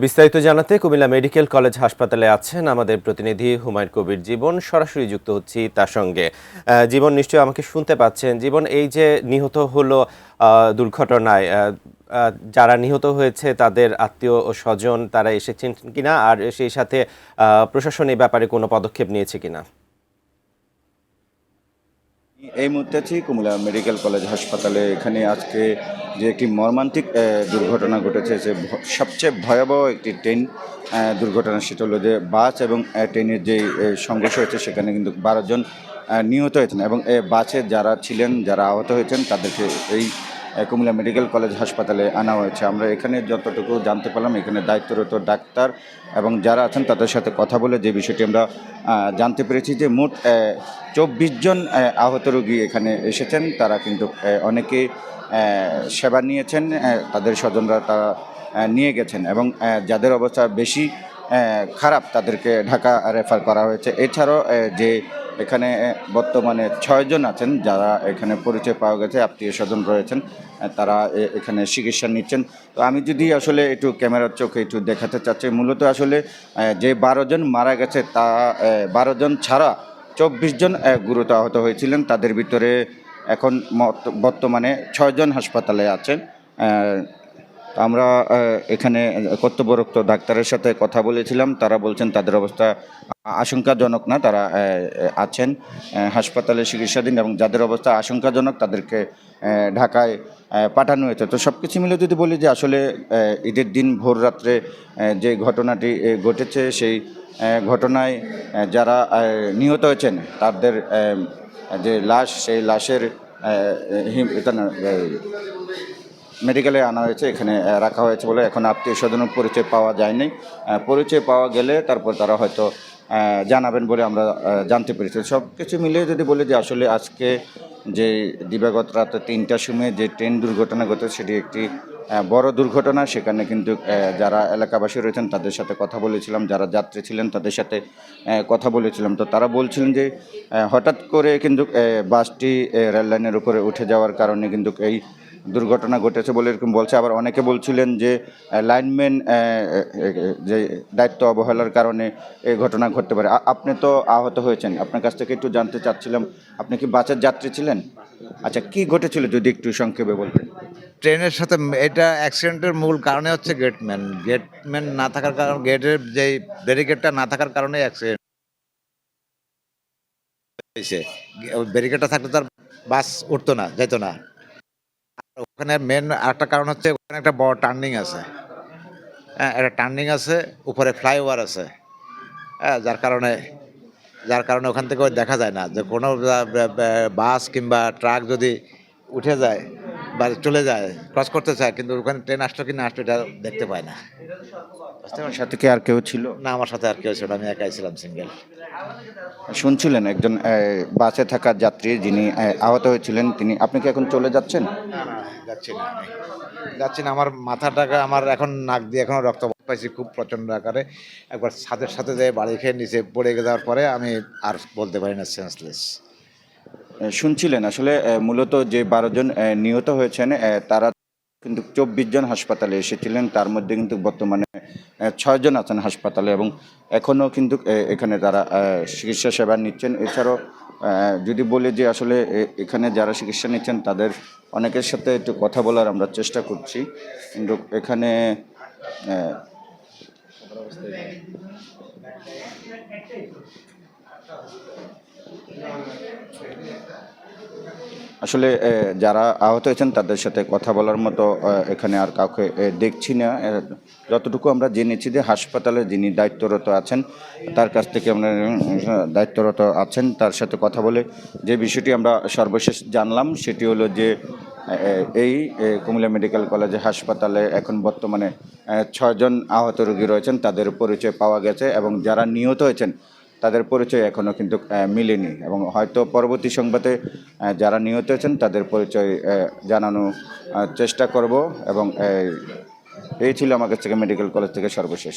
বিস্তারিত জানাতে Comilla medical college হাসপাতালে আছেন আমাদের প্রতিনিধি হুমায়ুন কবির জীবন। সরাসরি যুক্ত হচ্ছি তার সঙ্গে। জীবন, নিশ্চয়ই আমাকে শুনতে পাচ্ছেন। জীবন, এই যে নিহত হলো দুর্ঘটনায়, যারা নিহত হয়েছে তাদের আত্মীয় ও স্বজন তারা এসেছেন কিনা, আর সেই সাথে প্রশাসন এই ব্যাপারে কোনো পদক্ষেপ নিয়েছে কিনা? এই মুহূর্তে আছি কুমিল্লা মেডিকেল কলেজ হাসপাতালে। এখানে আজকে যে একটি মর্মান্তিক দুর্ঘটনা ঘটেছে, যে সবচেয়ে ভয়াবহ একটি ট্রেন দুর্ঘটনা, সেটা হলো যে বাস এবং ট্রেনের যে সংঘর্ষ হয়েছে সেখানে কিন্তু 12 জন নিহত হয়েছেন এবং বাসে যারা ছিলেন, যারা আহত হয়েছেন তাদেরকে এই কুমিল্লা মেডিকেল কলেজ হাসপাতালে আনা হয়েছে। আমরা এখানে যতটুকু জানতে পারলাম, এখানে দায়িত্বরত ডাক্তার এবং যারা আছেন তাদের সাথে কথা বলে যে বিষয়টি আমরা জানতে পেরেছি যে মোট 24 জন আহত রোগী এখানে এসেছেন। তারা কিন্তু অনেকে সেবা নিয়েছেন, তাদের স্বজনরা তারা নিয়ে গেছেন এবং যাদের অবস্থা বেশি খারাপ তাদেরকে ঢাকা রেফার করা হয়েছে। এছাড়াও যে এখানে বর্তমানে 6 জন আছেন যারা এখানে পরিচয় পাওয়া গেছে, আত্মীয় স্বজন রয়েছেন, তারা এখানে চিকিৎসা নিচ্ছেন। তো আমি যদি আসলে একটু ক্যামেরার চোখে একটু দেখাতে চাচ্ছি, মূলত আসলে যে 12 জন মারা গেছে তা 12 জন ছাড়া 24 জন গুরুতর আহত হয়েছিলেন। তাদের ভিতরে এখন বর্তমানে 6 জন হাসপাতালে আছেন। আমরা এখানে কর্তব্যরত ডাক্তারের সাথে কথা বলেছিলাম, তারা বলছেন তাদের অবস্থা আশঙ্কাজনক না, তারা আছেন হাসপাতালে চিকিৎসাধীন এবং যাদের অবস্থা আশঙ্কাজনক তাদেরকে ঢাকায় পাঠানো হয়েছে। তো সব কিছু মিলে যদি বলি যে আসলে ঈদের দিন ভোর রাত্রে যে ঘটনাটি ঘটেছে, সেই ঘটনায় যারা নিহত হয়েছেন তাদের যে লাশ, সেই লাশের মেডিকেলে আনা হয়েছে, এখানে রাখা হয়েছে বলে এখন আত্মীয় স্বজনের পরিচয় পাওয়া যায়নি। পরিচয় পাওয়া গেলে তারপর তারা হয়তো জানাবেন বলে আমরা জানতে পেরেছি। সব কিছু মিলিয়ে যদি বলি যে আসলে আজকে যে দিবাগত রাত 3টার সময় যে ট্রেন দুর্ঘটনা ঘটেছে সেটি একটি বড় দুর্ঘটনা। সেখানে কিন্তু যারা এলাকাবাসী রয়েছেন তাদের সাথে কথা বলেছিলাম, যারা যাত্রী ছিলেন তাদের সাথে কথা বলেছিলাম। তো তারা বলছিলেন যে হঠাৎ করে কিন্তু বাসটি রেললাইনের উপরে উঠে যাওয়ার কারণে কিন্তু এই দুর্ঘটনা ঘটেছে বলে এরকম বলছে। আবার অনেকে বলছিলেন যে লাইনম্যান যে দায়িত্ব অবহেলার কারণে এই ঘটনা ঘটতে পারে। আপনি তো আহত হয়েছেন, আপনার কাছ থেকে একটু জানতে চাচ্ছিলাম, আপনি কি বাসের যাত্রী ছিলেন? আচ্ছা, কি ঘটেছিল যদি একটু সংক্ষেপে বলতেন। ট্রেনের সাথে এটা অ্যাক্সিডেন্টের মূল কারণে হচ্ছে গেটম্যান না থাকার কারণে, গেটের যে ব্যারিকেডটা না থাকার কারণে অ্যাক্সিডেন্ট হয়েছে। ব্যারিকেডটা থাকলে তার বাস উঠতো না, যেত না। ওখানে মেন আরেকটা কারণ হচ্ছে ওখানে একটা বড় টার্নিং আছে। হ্যাঁ, একটা টার্নিং আছে, উপরে ফ্লাইওভার আছে। হ্যাঁ, যার কারণে ওখান থেকে দেখা যায় না যে কোনো বাস কিংবা ট্রাক যদি উঠে যায় বা চলে যায়, ক্রস করতে চায়, কিন্তু ওখানে ট্রেন আসলো কি না আসলো এটা দেখতে পায় না। আপনার সাথে কি আর কেউ ছিল? না, আমার সাথে আর কেউ ছিল না, আমি একাই ছিলাম, সিঙ্গেল। শুনছিলেন একজন বাসে থাকা যাত্রী যিনি আহত হয়েছিলেন, তিনি, আপনি কি এখন চলে যাচ্ছেন? না, না, যাচ্ছি না। আমার মাথাটাকে, আমার এখন নাক দিয়ে এখনো রক্ত পাইছি খুব প্রচণ্ড আকারে। একবার ছাদের সাথে যেয়ে বাড়ি খেয়ে নিচে পড়ে যাওয়ার পরে আমি আর বলতে পারি না, সেন্সলেস। শুনছিলেন আসলে মূলত যে 12 জন নিহত হয়েছেন তারা কিন্তু 24 জন হাসপাতালে এসেছিলেন। তার মধ্যে কিন্তু বর্তমানে 6 জন আছেন হাসপাতালে এবং এখনও কিন্তু এখানে তারা চিকিৎসা সেবা নিচ্ছেন। এছাড়াও যদি বলি যে আসলে এখানে যারা চিকিৎসা নিচ্ছেন তাদের অনেকের সাথে একটু কথা বলার আমরা চেষ্টা করছি, কিন্তু এখানে আসলে যারা আহত হয়েছেন তাদের সাথে কথা বলার মতো এখানে আর কাউকে দেখছি না। যতটুকু আমরা জেনেছি যে হাসপাতালে যিনি দায়িত্বরত আছেন তার কাছ থেকে আমরা দায়িত্বরত আছেন তার সাথে কথা বলে যে বিষয়টি আমরা সর্বশেষ জানলাম সেটি হলো যে এই কুমিল্লা মেডিকেল কলেজ হাসপাতালে এখন বর্তমানে 6 জন আহত রোগী রয়েছেন, তাদের পরিচয় পাওয়া গেছে এবং যারা নিহত হয়েছেন তাদের পরিচয় এখনও কিন্তু মিলেনি এবং হয়তো পরবর্তী সংবাদে যারা নিহত হয়েছেন তাদের পরিচয় জানানোর চেষ্টা করব। এবং এই ছিল আমার কাছ থেকে মেডিকেল কলেজ থেকে সর্বশেষ।